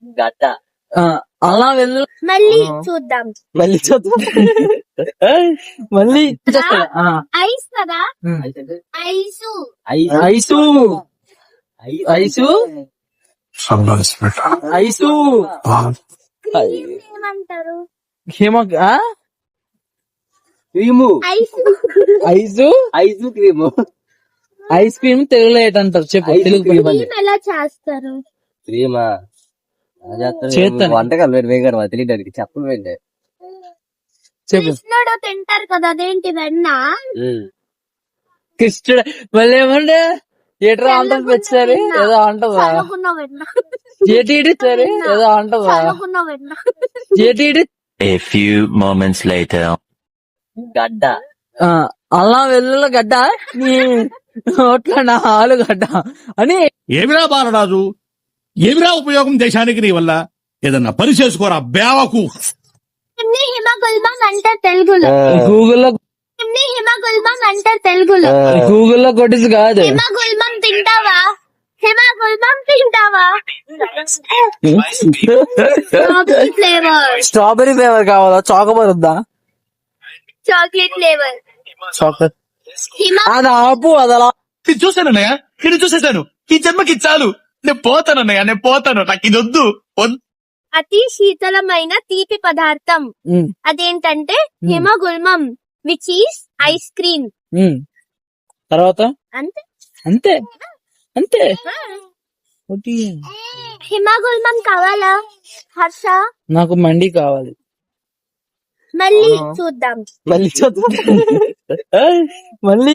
గడ్డ. అలా వెళ్ళు. మళ్ళీ చూద్దాం. మళ్ళీ చూద్దాం. మళ్ళీ ఐస్ కదా, ఐసు. ఐసు. ఐసు. ఐసు. ఏమంటారు? Cream. Ice. Ice. Ice cream. Ice cream తెలుగులో ఏంటంటారు చెప్పు. తెలుగు క్రీమ్ ఎలా చేస్తారు? క్రీమా చేస్తాను. వంటకాలు వేగారు తెలియడానికి చెప్పండి. చెప్పు. కృష్ణుడు తింటారు కదా, అదేంటి వెన్న? కృష్ణుడు మళ్ళీ ఏమంటే ఏట్రా అంటారు పెంచారు ఏదో అంటదా చల్లగున్న వెన్న. ఏటి సరే ఏదో అంటదా చల్లగున్న వెన్న. ఏటి A few moments later. గడ్డ. అలా వెల్లుల గడ్డ నీ నోట్ల నా ఆలుగడ్డ అని. ఏమిరా బాలరాజు, ఏమిరా ఉపయోగం దేశానికి నీ వల్ల? ఏదన్నా పని చేసుకోరా బేవకు. హిమగుల్మం అంటే తెలుగులో. గూగుల్లో హిమగుల్మం అంటే తెలుగులో. గూగుల్లో కొట్టింది కాదు. హిమగుల్మం తింటావా? హిమగుల్మం తింటావా? Chocolate flavour. స్ట్రాబెరీ ఫ్లేవర్ కావాలా? చాకోబార్ వద్దా? Chocolate flavour. చాక్లెట్ హిమ అది ఆపు. అది అలా ఇది చూశానన్నయ్య, ఇది చూసేసాను. ఈ జన్మకి చాలు. నేను పోతానన్నయ్య, నేను పోతాను. నాకు ఇది వద్దు. అతి శీతలమైన తీపి పదార్థం అదేంటంటే హిమగుల్మం, విచ్ ఈస్ ఐస్ క్రీమ్. తర్వాత అంతే. అంతే అంతే. ఒకటి. హిమగుల్మం కావాలా హర్ష? నాకు మండి కావాలి. మళ్ళీ చూద్దాం. మళ్ళీ చూద్దాం. మళ్ళీ